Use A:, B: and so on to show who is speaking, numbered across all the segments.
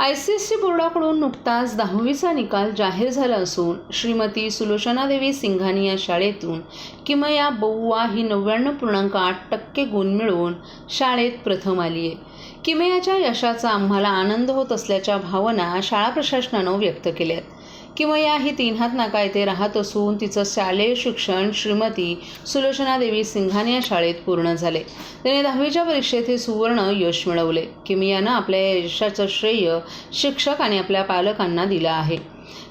A: ICSE बोर्डाकडून नुकताच 10वीचा निकाल जाहीर झाला असून श्रीमती सुलोचनादेवी सिंघानिया या शाळेतून किमया बउआ ही 99.8% गुण मिळवून शाळेत प्रथम आली आहे. किमयाच्या यशाचा आम्हाला आनंद होत असल्याच्या भावना शाळा प्रशासनानं व्यक्त केल्या आहेत. किमया ही तीनहात नाका येथे राहत असून तिचं शालेय शिक्षण श्रीमती सुलोचनादेवी सिंघानिया शाळेत पूर्ण झाले. तिने 10वीच्या परीक्षेत हे सुवर्ण यश मिळवले. किमयानं आपल्या यशाचं श्रेय शिक्षक आणि आपल्या पालकांना दिलं आहे.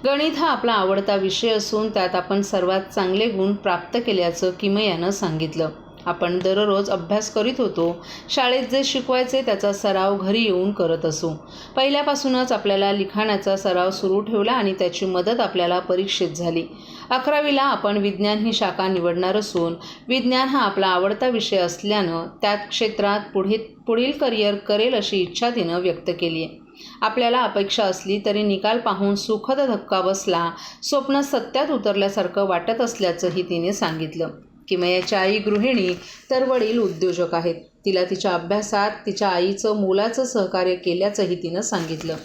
A: गणित हा आपला आवडता विषय असून त्यात आपण सर्वात चांगले गुण प्राप्त केल्याचं किमयानं सांगितलं. आपण दररोज अभ्यास करीत होतो. शाळेत जे शिकवायचे त्याचा सराव घरी येऊन करत असू. पहिल्यापासूनच आपल्याला लिखाणाचा सराव सुरू ठेवला आणि त्याची मदत आपल्याला परीक्षेत झाली. 11वीला आपण विज्ञान ही शाखा निवडणार असून विज्ञान हा आपला आवडता विषय असल्यानं त्यात क्षेत्रात पुढील करिअर करेल अशी इच्छा तिनं व्यक्त केली आहे. आपल्याला अपेक्षा असली तरी निकाल पाहून सुखद धक्का बसला, स्वप्न सत्यात उतरल्यासारखं वाटत असल्याचंही तिने सांगितलं. किमयाची आई गृहिणी तर वडील उद्योजक आहेत. तिला तिच्या अभ्यासात तिच्या आईचं मोलाचं सहकार्य केल्याचंही तिनं सांगितलं.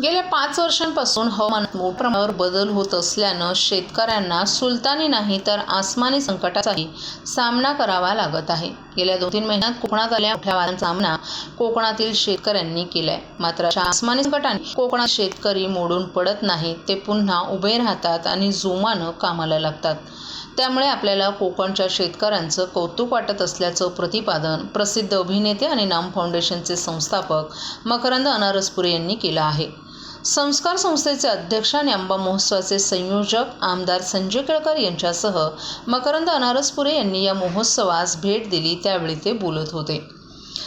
A: गेल्या 5 वर्षांपासून हवामानात मोठ्या प्रमाणावर बदल होत असल्यानं शेतकऱ्यांना सुलतानी नाही तर आसमानी संकटाचाही सामना करावा लागत आहे. गेल्या 2-3 महिन्यात कोकणात आलेल्या मोठ्या वादळांचा सामना कोकणातील शेतकऱ्यांनी केलाय. मात्र अशा आसमानी संकटाने कोकणात शेतकरी मोडून पडत नाहीत. ते पुन्हा उभे राहतात आणि जोमानं कामाला लागतात. त्यामुळे आपल्याला कोकणच्या शेतकऱ्यांचं कौतुक वाटत असल्याचं प्रतिपादन प्रसिद्ध अभिनेते आणि नाम फाउंडेशनचे संस्थापक मकरंद अनारसपुरे यांनी केलं आहे. संस्कार संस्थेचे अध्यक्ष आणि आंबा महोत्सवाचे संयोजक आमदार संजय केळकर यांच्यासह मकरंद अनारसपुरे यांनी या महोत्सवास भेट दिली. त्यावेळी ते बोलत होते.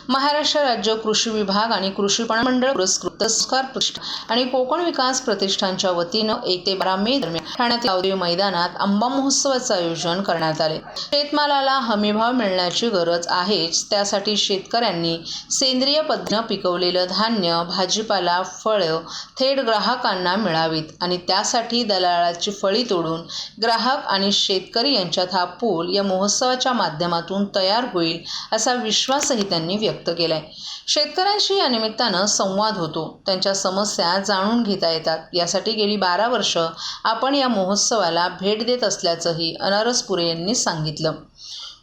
A: महाराष्ट्र राज्य कृषी विभाग आणि कृषी पणन मंडळ पुरस्कृत संस्कार प्रतिष्ठान आणि कोकण विकास प्रतिष्ठानच्या वतीनं 1 ते 12 मे दरम्यान ठाण्यातील गावदेवी मैदानात आंबा महोत्सवाचं आयोजन करण्यात आले. शेतमालाला हमीभाव मिळण्याची गरज आहेच. त्यासाठी शेतकऱ्यांनी सेंद्रिय पद्धतीनं पिकवलेलं धान्य, भाजीपाला, फळं थेट ग्राहकांना मिळावीत आणि त्यासाठी दलालाची फळी तोडून ग्राहक आणि शेतकरी यांच्यात हा पूल या महोत्सवाच्या माध्यमातून तयार होईल असा विश्वासही त्यांनी व्यक्त केलाय. शेतकऱ्यांशी या निमित्तानं संवाद होतो. त्यांच्या समस्या जाणून घेता येतात. यासाठी गेली 12 वर्ष आपण या महोत्सवाला भेट देत असल्याचंही अनारसपुरे यांनी सांगितलं.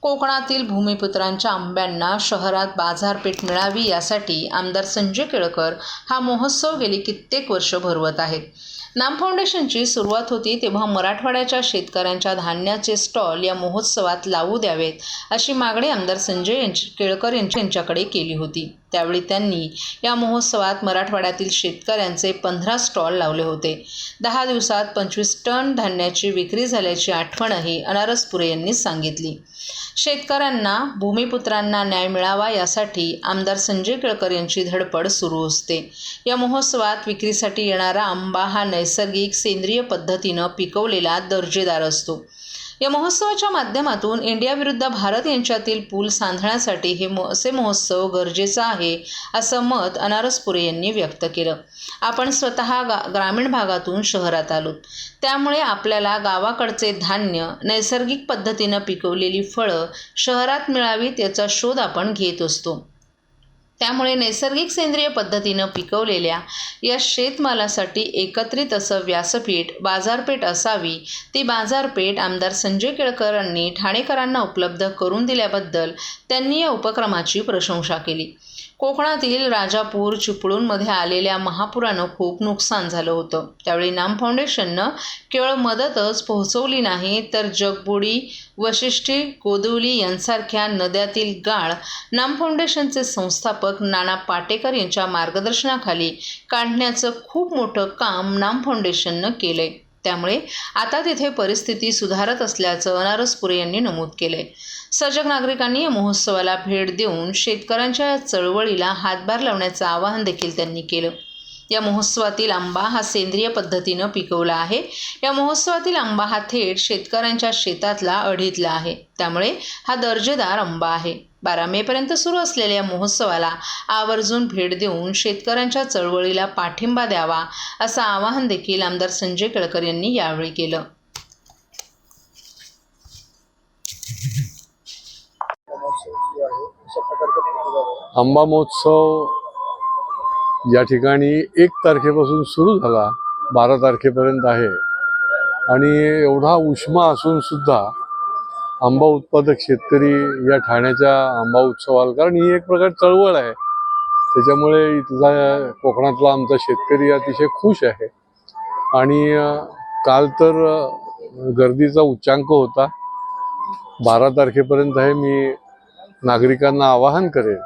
A: कोकणातील भूमिपुत्रांच्या आंब्यांना शहरात बाजारपेठ मिळावी यासाठी आमदार संजय केळकर हा महोत्सव गेली कित्येक वर्ष भरवत आहेत. नाम फाउंडेशनची सुरुवात होती तेव्हा मराठवाड्याच्या शेतकऱ्यांच्या धान्याचे स्टॉल या महोत्सवात लावू द्यावेत अशी मागणी आमदार संजय केळकर यांच्याकडे केली होती. त्यावेळी त्यांनी या महोत्सवात मराठवाड्यातील शेतकऱ्यांचे 15 स्टॉल लावले होते. 10 दिवसात 25 टन धान्याची विक्री झाल्याची आठवणही अनारसपुरे यांनी सांगितली. शेतकऱ्यांना, भूमिपुत्रांना न्याय मिळावा यासाठी आमदार संजय केळकर यांची धडपड सुरू असते. या महोत्सवात विक्रीसाठी येणारा आंबा हा नैसर्गिक सेंद्रिय पद्धतीनं पिकवलेला दर्जेदार असतो. या महोत्सवाच्या माध्यमातून इंडिया विरुद्ध भारत यांच्यातील पूल सांधण्यासाठी असे महोत्सव गरजेचा आहे असं मत अनारसपुरे यांनी व्यक्त केलं. आपण स्वतः ग्रामीण भागातून शहरात आलोत. त्यामुळे आपल्याला गावाकडचे धान्य, नैसर्गिक पद्धतीनं पिकवलेली फळं शहरात मिळावीत याचा शोध आपण घेत असतो. त्यामुळे नैसर्गिक सेंद्रिय पद्धतीनं पिकवलेल्या या शेतमालासाठी एकत्रित असं व्यासपीठ, बाजारपेठ असावी. ती बाजारपेठ आमदार संजय केळकर यांनी ठाणेकरांना उपलब्ध करून दिल्याबद्दल त्यांनी या उपक्रमाची प्रशंसा केली. कोकणातील राजापूर, चिपळूणमध्ये आलेल्या महापुरानं खूप नुकसान झालं होतं. त्यावेळी नाम फाउंडेशननं केवळ मदतच पोहोचवली नाही तर जगबुडी, वशिष्ठी, गोदवली यांसारख्या नद्यातील गाळ नाम फाउंडेशनचे संस्थापक नाना पाटेकर यांच्या मार्गदर्शनाखाली काढण्याचं खूप मोठं काम नाम फाउंडेशननं केलंय. त्यामुळे आता तिथे परिस्थिती सुधारत असल्याचं अनारसपुरे यांनी नमूद केलंय. सजग नागरिकांनी या महोत्सवाला भेट देऊन शेतकऱ्यांच्या चळवळीला हातभार लावण्याचं आवाहन देखील त्यांनी केलं. या महोत्सवातील आंबा हा सेंद्रिय पद्धतीनं पिकवला आहे. या महोत्सवातील आंबा हा थेट शेतकऱ्यांच्या शेतातला अढीतला आहे. त्यामुळे हा दर्जेदार आंबा आहे. 12 मेपर्यंत सुरू असलेल्या या महोत्सवाला आवर्जून भेट देऊन शेतकऱ्यांच्या चळवळीला पाठिंबा द्यावा असं आवाहन देखील आमदार संजय केळकर यांनी यावेळी केलं.
B: आंबा महोत्सव या ठिकाणी 1 तारखेपासून सुरू झाला, 12 तारखेपर्यंत आहे. आणि एवढा उष्मा असून सुद्धा आंबा उत्पादक शेतकरी या ठाण्याच्या आंबा उत्सवाला, कारण ही एक प्रकार चळवळ आहे, त्याच्यामुळे इथला कोकणातला आमचा शेतकरी अतिशय खुश आहे. आणि काल तर गर्दीचा उच्चांक होता. 12 तारखेपर्यंत आहे. मी नागरिकांना आवाहन करेन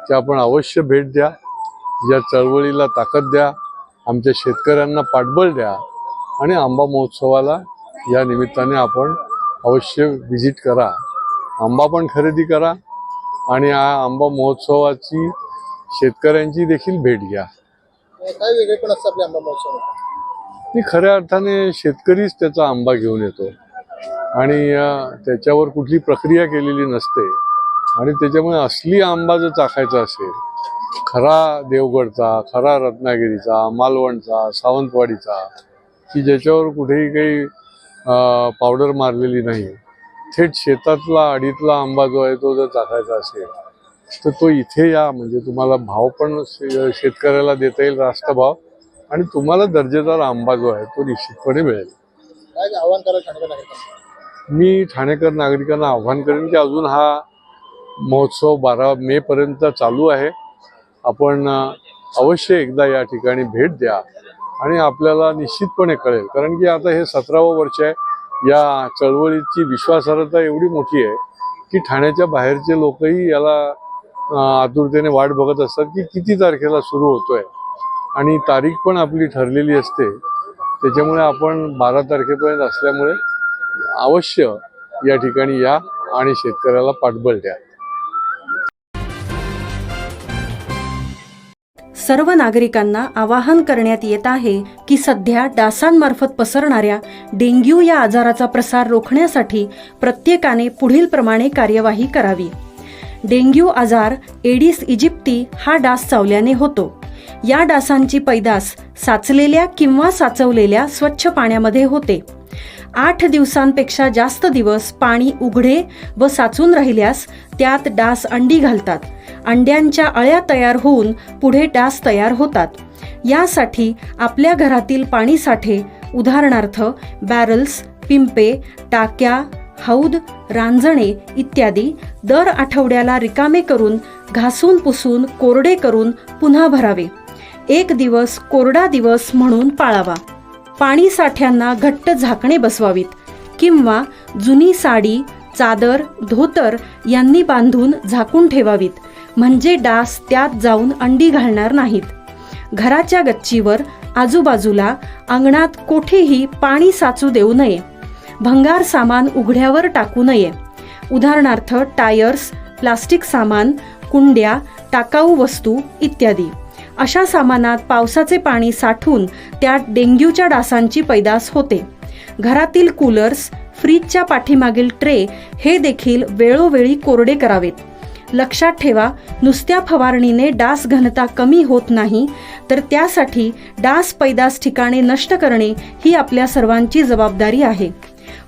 B: की आपण अवश्य भेट द्या, या चळवळीला ताकद द्या, आमच्या शेतकऱ्यांना पाठबळ द्या आणि आंबा महोत्सवाला या निमित्ताने आपण अवश्य व्हिजिट करा, आंबा पण खरेदी करा आणि या आंबा महोत्सवाची शेतकऱ्यांची देखील भेट घ्या.
C: काय वेगळेपण असतं आपल्या आंबा महोत्सवात?
B: मी खऱ्या अर्थाने शेतकरीच त्याचा आंबा घेऊन येतो आणि त्याच्यावर कुठली प्रक्रिया केलेली नसते. आणि त्याच्यामुळे असली आंबा जर चाखायचा असेल, खरा देवगडचा, खरा रत्नागिरीचा, मालवणचा, सावंतवाडीचा, की ज्याच्यावर कुठेही काही पावडर मारलेली नाही, थेट शेतातला आडीतला आंबा जो आहे तो जर चाखायचा असेल तर तो इथे या. म्हणजे तुम्हाला भाव पण शेतकऱ्याला देता येईल, रास्त भाव, आणि तुम्हाला दर्जेदार आंबा जो आहे तो निश्चितपणे मिळेल.
C: काय आव्हान करायला ठाणेकर नागरिकांना?
B: मी ठाणेकर नागरिकांना आव्हान करेन की अजून हा महोत्सव 12 मे पर्यंत चालू आहे. आपण अवश्य एकदा या ठिकाणी भेट द्या आणि आपल्याला निश्चितपणे कळेल. कारण की आता हे 17वं वर्ष आहे. या चळवळीची विश्वासार्हता एवढी मोठी आहे की ठाण्याच्या बाहेरचे लोकही याला आतुरतेने वाट बघत असतात की किती तारखेला सुरू होतोय, आणि तारीख पण आपली ठरलेली असते. त्याच्यामुळे आपण 12 तारखेपर्यंत असल्यामुळे अवश्य या ठिकाणी या आणि शेतकऱ्याला पाठबळ द्या.
D: सर्व नागरिकांना आवाहन करण्यात येत आहे की सध्या डासांमार्फत पसरणाऱ्या डेंग्यू या आजाराचा प्रसार रोखण्यासाठी प्रत्येकाने पुढीलप्रमाणे कार्यवाही करावी. डेंग्यू आजार एडिस इजिप्ती हा डास चावल्याने होतो. या डासांची पैदास साचलेल्या किंवा साचवलेल्या स्वच्छ पाण्यामध्ये होते. 8 दिवसांपेक्षा जास्त दिवस पाणी उघडे व साचून राहिल्यास त्यात डास अंडी घालतात. अंड्यांच्या अळ्या तयार होऊन पुढे डास तयार होतात. यासाठी आपल्या घरातील पाणीसाठे, उदाहरणार्थ बॅरल्स, पिंपे, टाक्या, हौद, रांजणे इत्यादी दर आठवड्याला रिकामे करून घासून पुसून कोरडे करून पुन्हा भरावे. 1 दिवस कोरडा दिवस म्हणून पाळावा. पाणी साठ्यांना घट्ट झाकणे बसवावीत किंवा जुनी साडी, चादर, धोतर यांनी बांधून झाकून ठेवावीत, म्हणजे डास त्यात जाऊन अंडी घालणार नाहीत. घराच्या गच्चीवर, आजूबाजूला, अंगणात कोठेही पाणी साचू देऊ नये. भंगार सामान उघड्यावर टाकू नये. उदाहरणार्थ टायर्स, प्लास्टिक सामान, कुंड्या, टाकाऊ वस्तू इत्यादी. अशा सामानात पावसाचे पाणी साठून त्यात डेंग्यूच्या डासांची पैदास होते. घरातील कूलर्स, फ्रीजच्या पाठीमागील ट्रे हे देखील वेळोवेळी कोरडे करावेत. लक्षात ठेवा, नुसत्या फवारणीने डास घनता कमी होत नाही, तर त्यासाठी डास पैदास ठिकाणे नष्ट करणे ही आपल्या सर्वांची जबाबदारी आहे.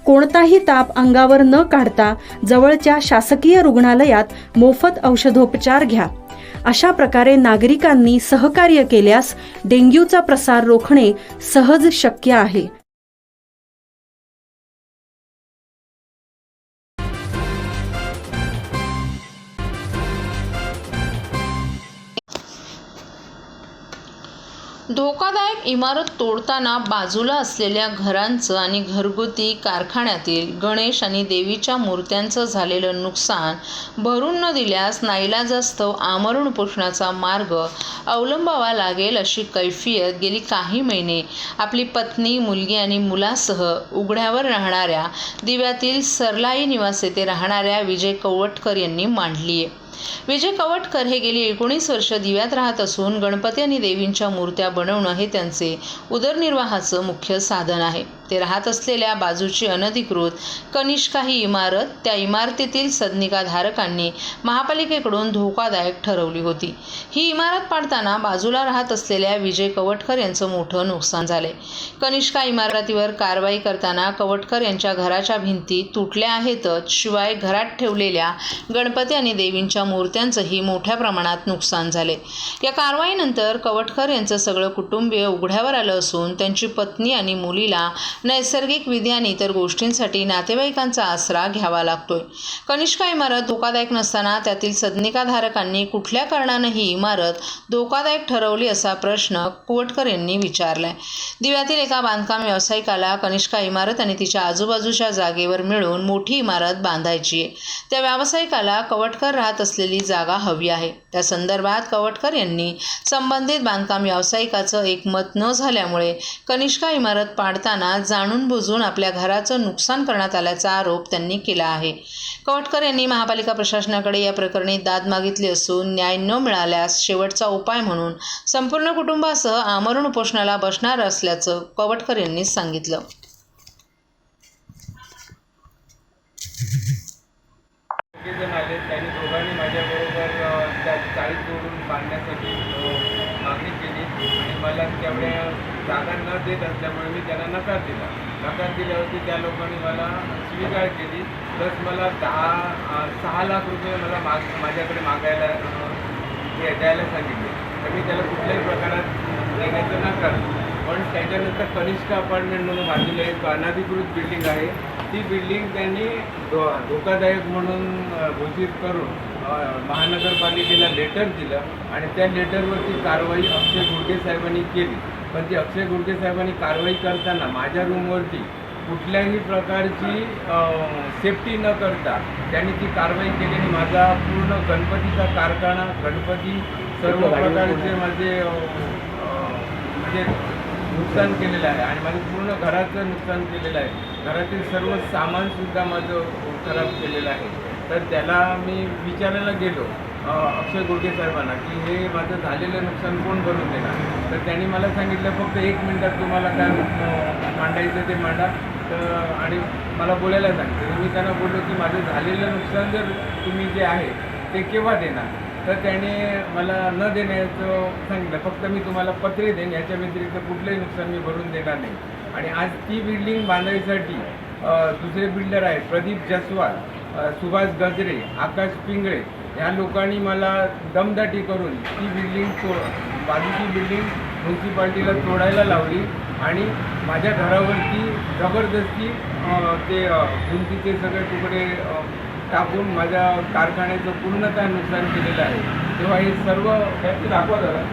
D: कोणताही ताप अंगावर न काढता जवळच्या शासकीय रुग्णालयात मोफत औषधोपचार घ्या. अशा प्रकारे नागरिकांनी सहकार्य केल्यास डेंग्यूचा प्रसार रोखणे सहज शक्य आहे.
A: धोकादायक इमारत तोडताना बाजूला असलेल्या घरांचं आणि घरगुती कारखान्यातील गणेश आणि देवीच्या मूर्त्यांचं झालेलं नुकसान भरून न दिल्यास नाईलाजास्तव आमरण उपोषणाचा मार्ग अवलंबावा लागेल, अशी कैफियत गेली काही महिने आपली पत्नी, मुलगी आणि मुलासह उघड्यावर राहणाऱ्या दिव्यातील सरलाई निवास येथे राहणाऱ्या विजय कवटकर यांनी मांडली आहे. विजय कवटकर हे गेली 19 वर्ष दिव्यात राहत असून गणपती आणि देवींच्या मूर्त्या बनवणं हे त्यांचे उदरनिर्वाहाचं मुख्य साधन आहे. ते राहत असलेल्या बाजूची अनधिकृत कनिष्का ही इमारत त्या इमारतीतील सदनिकाधारकांनी महापालिकेकडून धोकादायक ठरवली होती. ही इमारत पाडताना बाजूला राहत असलेल्या विजय कवटकर यांचं मोठं नुकसान झाले. कनिष्का इमारतीवर कारवाई करताना कवटकर यांच्या घराच्या भिंती तुटल्या आहेतच, शिवाय घरात ठेवलेल्या गणपती आणि देवींच्या मूर्त्यांचंही मोठ्या प्रमाणात नुकसान झाले. या कारवाईनंतर कवटकर यांचं सगळं कुटुंबीय उघड्यावर आलं असून त्यांची पत्नी आणि मुलीला नैसर्गिक विधी आणि इतर गोष्टींसाठी नातेवाईकांचा आसरा घ्यावा लागतोय. कनिष्का इमारत धोकादायक नसताना त्यातील सदनिकाधारकांनी कुठल्या कारणानं ही इमारत धोकादायक ठरवली असा प्रश्न कवटकर यांनी विचारलाय. दिव्यातील एका बांधकाम व्यावसायिकाला कनिष्का इमारत आणि तिच्या आजूबाजूच्या जागेवर मिळून मोठी इमारत बांधायची आहे. त्या व्यावसायिकाला कवटकर राहत असलेली जागा हवी आहे. त्या संदर्भात कवटकर यांनी संबंधित बांधकाम व्यावसायिकाचं एकमत न झाल्यामुळे कनिष्का इमारत पाडताना जाणून बुजून आपल्या घराचं नुकसान करण्यात आल्याचा आरोप त्यांनी केला आहे. कवटकर यांनी महापालिका प्रशासनाकडे या प्रकरणी दाद मागितली असून न्याय न मिळाल्यास शेवटचा उपाय म्हणून संपूर्ण कुटुंबासह आमरण उपोषणाला बसणार असल्याचं कवटकर यांनी सांगितलं.
E: आले त्यांनी दोघांनी माझ्याबरोबर त्या चाळीत जोडून बांधण्यासाठी मागणी केली आणि मला तेवढ्या जागा न देत असल्यामुळे मी त्यांना नकार दिला. नकार दिल्यावरती त्या लोकांनी मला स्वीकार केली. प्लस मला 6 लाख रुपये मला माझ्याकडे मागायला द्यायला सांगितले. तर मी त्याला कुठल्याही प्रकारात देण्याचं नकार. पण त्याच्यानंतर कनिष्का अपार्टमेंट म्हणून बाजूला एक अनधिकृत बिल्डिंग आहे. ती बिल्डिंग त्यांनी धोकादायक म्हणून घोषित करून महानगरपालिकेला लेटर दिलं आणि त्या लेटरवरती कारवाई अक्षय घोडके साहेबांनी केली. पण ती अक्षय घोडके साहेबांनी कारवाई करताना माझ्या रूमवरती कुठल्याही प्रकारची सेफ्टी न करता त्यांनी ती कारवाई केली आणि माझा पूर्ण गणपतीचा कारखाना, गणपती सर्व प्रकारचे माझे म्हणजे नुकसान केलेलं आहे आणि माझं पूर्ण घराचं नुकसान केलेलं आहे. घरातील सर्व सामानसुद्धा माझं खराब केलेलं आहे. तर त्याला मी विचारायला गेलो अक्षय घोडके साहेबांना की हे माझं झालेलं नुकसान कोण भरून देणार. तर त्यांनी मला सांगितलं फक्त 1 मिनिटात तुम्हाला काय मांडायचं ते मांडा. तर आणि मला बोलायला सांगितलं. मी त्यांना बोललो की माझं झालेलं नुकसान जर तुम्ही जे आहे ते केव्हा देणार. तर त्याने मला न देण्याचं सांगितलं. फक्त मी तुम्हाला पत्रे देईन, याच्या व्यतिरिक्त कुठलंही नुकसान मी भरून देणार नाही. आणि आज ती बिल्डिंग बांधायसाठी दुसरे बिल्डर आहेत प्रदीप जसवाल, सुभाष गजरे, आकाश पिंगळे ह्या लोकांनी मला दमदाटी करून ती बिल्डिंग बाजूची बिल्डिंग म्युन्सिपाल्टीला तोडायला लावली आणि माझ्या घरावरती जबरदस्ती ते भिंतीचे सगळे तुकडे टाकून माझ्या कारखान्याचं पूर्णतः नुकसान केलेलं आहे. तेव्हा हे सर्व दाखवा जरा.